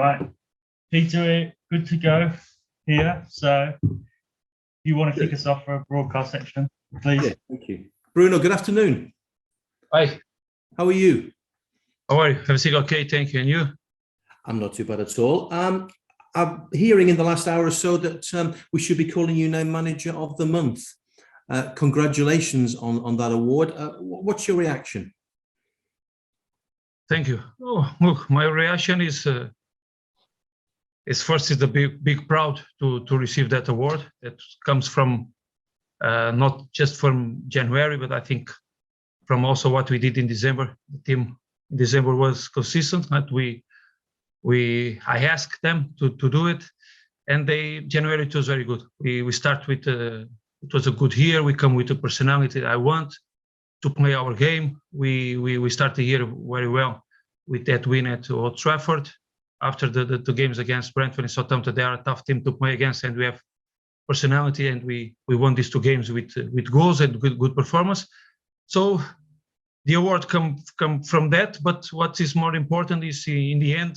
Right, Peter, good to go here. So, you want to kick us off for a broadcast section, please? Yeah, thank you. Bruno, good afternoon. Hi, How are you? how are you? Everything okay? Thank you. And you? I'm not too bad at all. I'm hearing in the last hour or so that we should be calling you now Manager of the Month. Congratulations on that award. What's your reaction? Thank you. Oh, look, my reaction is first is the big proud to receive that award. That comes from not just from January, but I think from also what we did in December. The team in December was consistent. That I asked them to do it, and January it was very good. We start with it was a good year. We come with the personality I want to play our game. We start the year very well with that win at Old Trafford. After the two games against Brentford and Southampton, they are a tough team to play against, and we have personality, and we won these two games with goals and good performance. So the award come from that. But what is more important is in the end,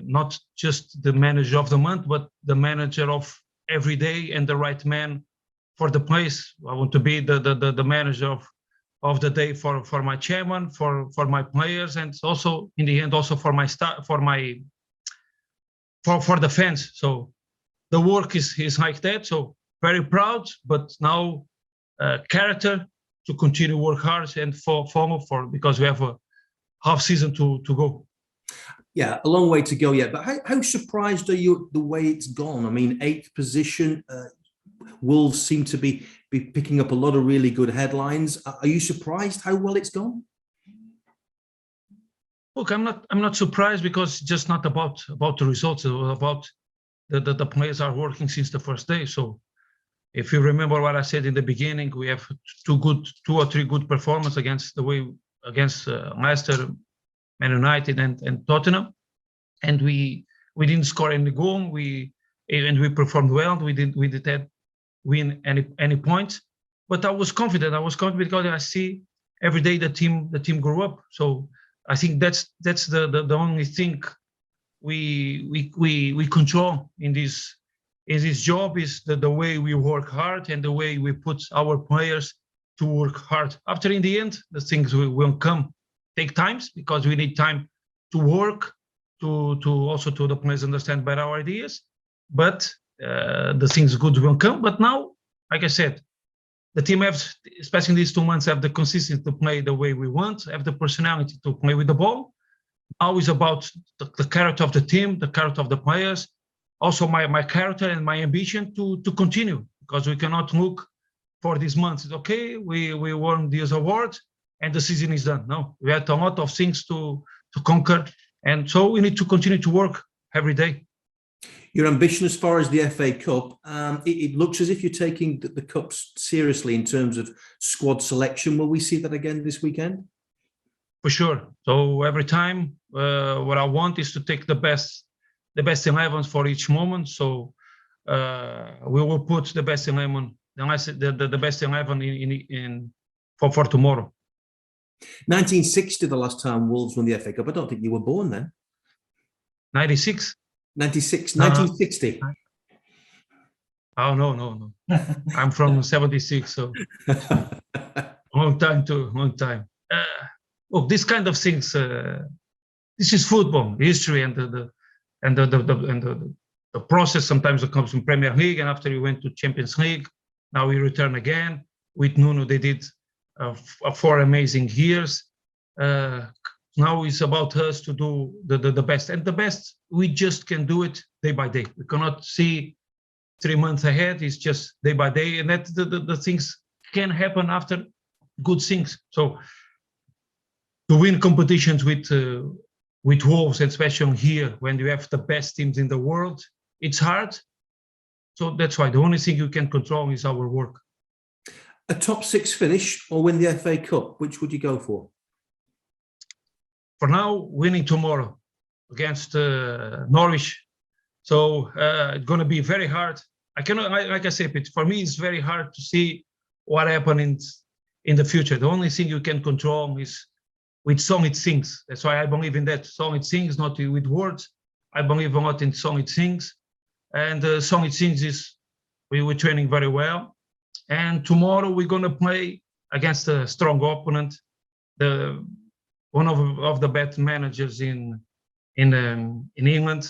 not just the manager of the month, but the manager of every day and the right man for the place. I want to be the manager of the day for my chairman, for my players, and also in the end also for my staff, for the fans. So the work is like that. So very proud, but now character to continue work hard and for because we have a half season to go. Yeah, a long way to go yet. But how surprised are you at the way it's gone? I mean, 8th position. Wolves seem to be picking up a lot of really good headlines. Are you surprised how well it's gone? Look, I'm not surprised, because it's just not about the results. It's about the players are working since the first day. So if you remember what I said in the beginning, we have two or three good performances against Leicester, Man United, and Tottenham, and we didn't score any goal. We performed well. We didn't win any points, but I was confident because I see every day the team grew up. So I think that's the only thing we control in this job is the way we work hard and the way we put our players to work hard. After, in the end, the things will come. Take times, because we need time to work to also to the players understand better our ideas, but the things good will come. But now, like I said, the team has, especially in these 2 months, have the consistency to play the way we want, have the personality to play with the ball. Now it's about the character of the team, the character of the players, also my character and my ambition to continue, because we cannot look for these months. It's okay, we won this award and the season is done. No, we had a lot of things to conquer, and so we need to continue to work every day. Your ambition as far as the FA Cup, it looks as if you're taking the Cups seriously in terms of squad selection. Will we see that again this weekend? For sure. So every time, what I want is to take the best 11s for each moment. So we will put the best 11, the best 11 in for tomorrow. 1960, the last time Wolves won the FA Cup. I don't think you were born then. 96. 96, 1960. Oh, no. I'm from 76, so long time. Look, this kind of things. This is football history, and the process. Sometimes it comes from Premier League, and after we went to Champions League, now we return again with Nuno. They did 4 amazing years. Now it's about us to do the best, and the best we just can do it day by day. We cannot see 3 months ahead. It's just day by day, and that the things can happen after good things. So to win competitions with Wolves, and especially here when you have the best teams in the world, it's hard. So that's why the only thing you can control is our work. A top 6 finish or win the FA Cup, which would you go for? For now, winning tomorrow against Norwich. So it's going to be very hard. I cannot, like I said, for me, it's very hard to see what happens in the future. The only thing you can control is with song it sings. That's why I believe in that. Song it sings, not with words. I believe a lot in song it sings. And song it sings is we were training very well. And tomorrow we're going to play against a strong opponent, one of the best managers in England.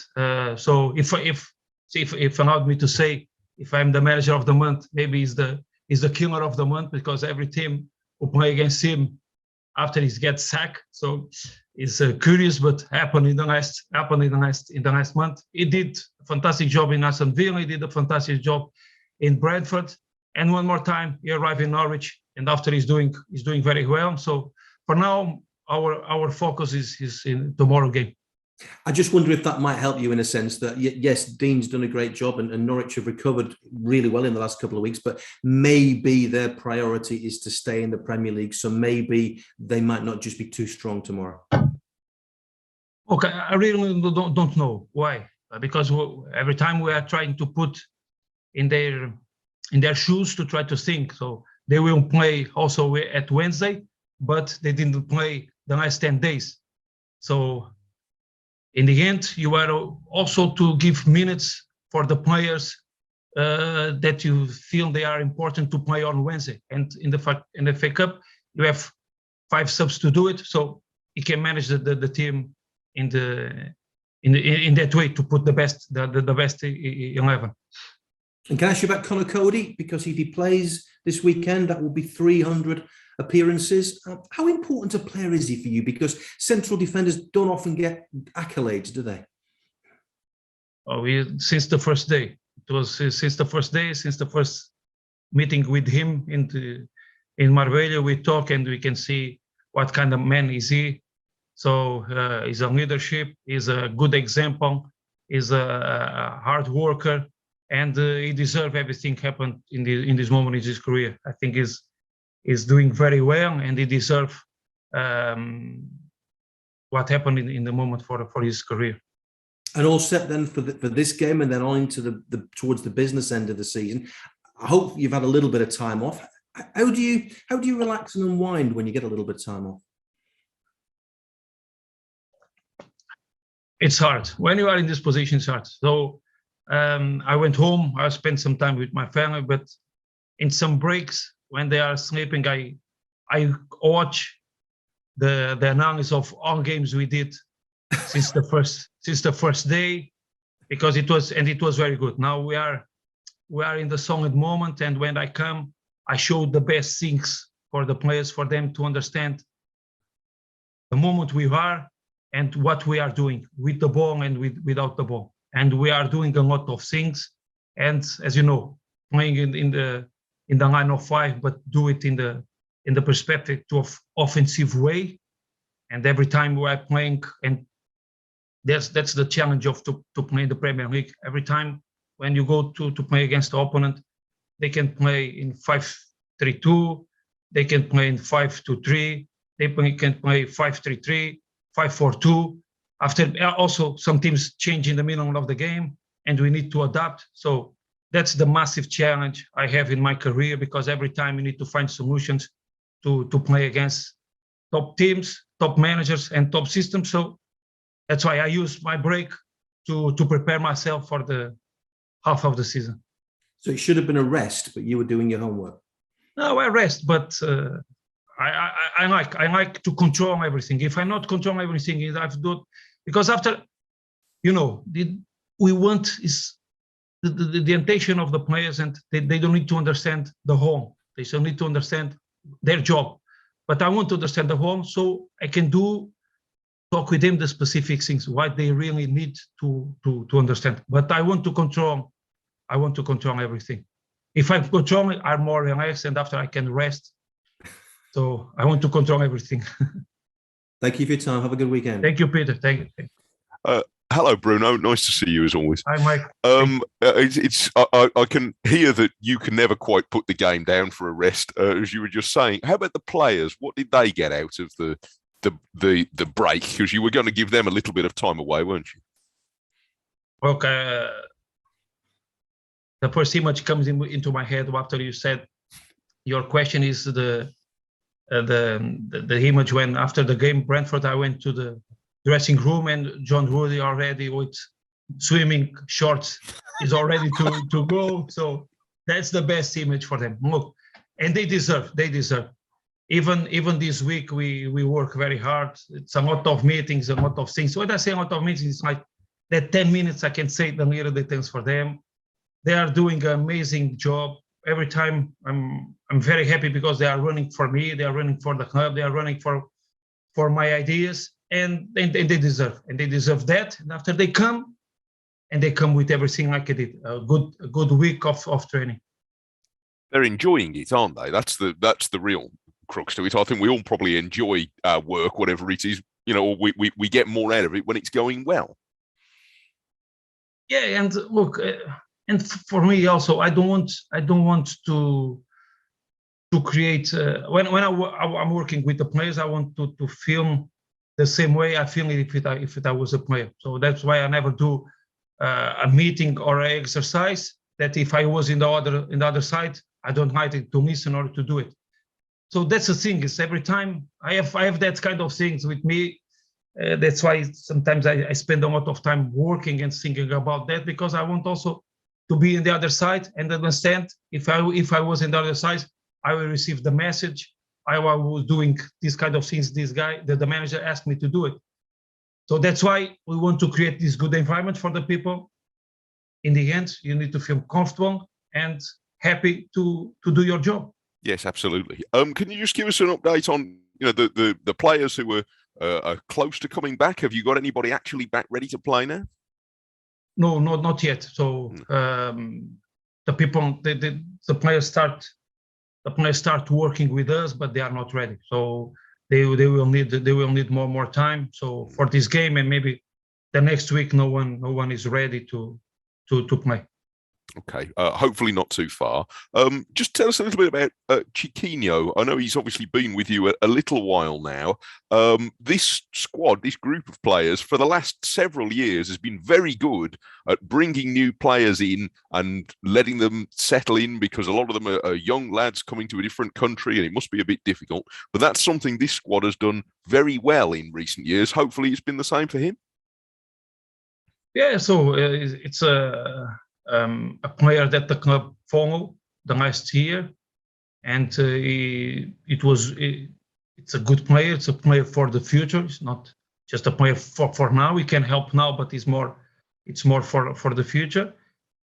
So if allowed me to say, if I'm the manager of the month, maybe he's the killer of the month, because every team who play against him after he gets sacked. So it's curious, but happened in the last month. He did a fantastic job in Aston Villa. He did a fantastic job in Bradford, and one more time he arrived in Norwich, and after he's doing very well. So for now, our focus is in tomorrow game. I just wonder if that might help you in a sense that, yes, Dean's done a great job and Norwich have recovered really well in the last couple of weeks, but maybe their priority is to stay in the Premier League. So maybe they might not just be too strong tomorrow. Okay, I really don't know why, because every time we are trying to put in their shoes to try to think. So they will play also at Wednesday, but they didn't play the last 10 days. So in the end, you are also to give minutes for the players that you feel they are important to play on Wednesday. And in the FA Cup, you have 5 subs to do it, so you can manage the team in that way to put the best 11. And can I ask you about Conor Coady? Because if he plays this weekend, that will be 300 appearances. How important a player is he for you? Because central defenders don't often get accolades, do they? Oh, since the first day. It was since the first meeting with him in Marbella. We talk and we can see what kind of man is he. So he's a leadership. He's a good example. He's a hard worker. And he deserves everything happened in this moment in his career. I think he's doing very well, and he deserves what happened in the moment for his career. And all set then for this game, and then on into towards the business end of the season. I hope you've had a little bit of time off. How do you relax and unwind when you get a little bit of time off? It's hard when you are in this position. It's hard. So. I went home. I spent some time with my family, but in some breaks when they are sleeping, I watch the analysis of all games we did since the first day, because it was very good. Now we are in the solid moment, and when I come, I show the best things for the players, for them to understand the moment we are and what we are doing with the ball and without the ball. And we are doing a lot of things, and as you know, playing in the line of 5, but do it in the perspective of offensive way. And every time we are playing, and that's the challenge of to play in the Premier League. Every time when you go to play against the opponent, they can play in 5-3-2, they can play in 5-2-3, they can play 5-3-3, 5-4-2. After also some teams change in the middle of the game, and we need to adapt. So that's the massive challenge I have in my career, because every time you need to find solutions to play against top teams, top managers, and top systems. So that's why I use my break to prepare myself for the half of the season. So it should have been a rest, but you were doing your homework. No, I rest, but I like to control everything. If I not control everything, I've done. Because after, we want is the intention of the players, and they don't need to understand the whole. They still need to understand their job. But I want to understand the whole, so I can talk with them the specific things, what they really need to understand. But I want to control everything. If I control it, I'm more relaxed, and after I can rest. So I want to control everything. Thank you for your time. Have a good weekend. Thank you, Peter. Thank you. Hello, Bruno. Nice to see you as always. Hi, Mike. I can hear that you can never quite put the game down for a rest, as you were just saying. How about the players? What did they get out of the break? Because you were going to give them a little bit of time away, weren't you? Okay. The first image comes into my head after you said your question is the image when after the game Brentford, I went to the dressing room and John Rudy already with swimming shorts is already to go. So that's the best image for them. Look, and they deserve. Even this week we work very hard. It's a lot of meetings, a lot of things. When I say a lot of meetings, it's like that 10 minutes I can say the little details for them. They are doing an amazing job. Every time I'm very happy because they are running for me, they are running for the club, they are running for my ideas, and they deserve that. And after they come with everything like I did, a good week of training. They're enjoying it, aren't they? That's the real crux to it. I think we all probably enjoy our work, whatever it is. You know, we get more out of it when it's going well. Yeah, and look, and for me also, I don't want to create when I'm working with the players, I want to film the same way I feel if I was a player. So that's why I never do a meeting or an exercise that if I was in the other side, I don't like it to miss in order to do it. So that's the thing, is every time I have that kind of things with me. That's why sometimes I spend a lot of time working and thinking about that, because I want also to be in the other side and understand if I was in the other side, I will receive the message. I was doing this kind of things. This guy, the manager, asked me to do it. So that's why we want to create this good environment for the people. In the end, you need to feel comfortable and happy to do your job. Yes, absolutely. Can you just give us an update on the players who were are close to coming back? Have you got anybody actually back ready to play now? No, not yet. So the people, the players start working with us, but they are not ready. So they will need more time. So for this game and maybe the next week, no one is ready to play. Okay, hopefully not too far. Just tell us a little bit about Chiquinho. I know he's obviously been with you a little while now. This squad, this group of players, for the last several years has been very good at bringing new players in and letting them settle in, because a lot of them are young lads coming to a different country and it must be a bit difficult. But that's something this squad has done very well in recent years. Hopefully it's been the same for him. Yeah, so it's a player that the club followed the last year, and it's a good player. It's a player for the future. It's not just a player for now. We can help now, but it's more for the future.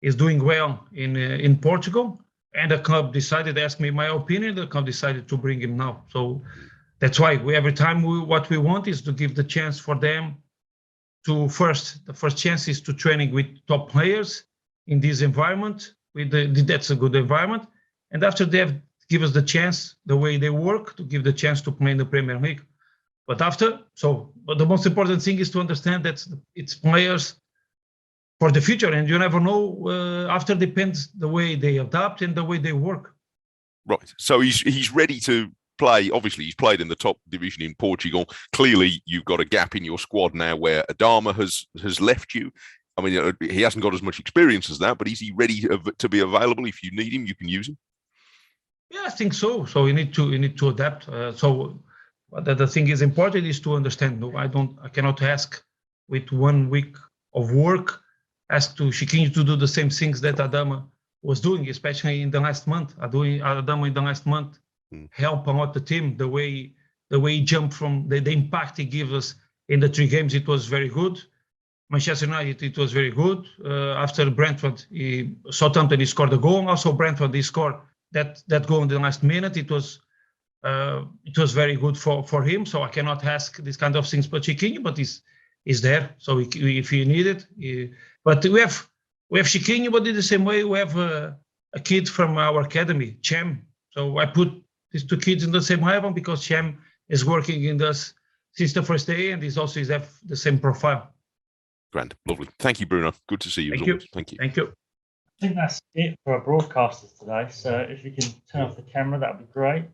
He's doing well in Portugal, and the club decided, asked me my opinion. The club decided to bring him now. So that's why every time what we want is to give the chance for them to the first chance is to training with top players in this environment. That's a good environment, and after they have give us the chance, the way they work, to give the chance to play in the Premier League. But the most important thing is to understand that it's players for the future, and you never know. After depends the way they adapt and the way they work. Right. So he's ready to play. Obviously, he's played in the top division in Portugal. Clearly, you've got a gap in your squad now where Adama has left you. I mean, he hasn't got as much experience as that, but is he ready to be available? If you need him, you can use him. Yeah, I think so. So you need to adapt. So the thing is important is to understand. No, I cannot ask with 1 week of work, ask to Chiquinho to do the same things that Adama was doing, especially in the last month. Adama in the last month help a lot the team. The way he jumped from the impact he gave us in the 3 games, it was very good. Manchester United, it was very good. After Brentford, Southampton, he scored a goal. Also Brentford, he scored that goal in the last minute. It was very good for him. So I cannot ask these kind of things, but Chiquinho, but he's there. So if he need it, but we have Chiquinho, but in the same way we have a kid from our academy, Chem. So I put these 2 kids in the same level because Chem is working in this since the first day, and he's also have the same profile. Grand, lovely. Thank you, Bruno. Good to see you. Thank you. Thank you. Thank you. I think that's it for our broadcasters today. So if you can turn off the camera, that'd be great.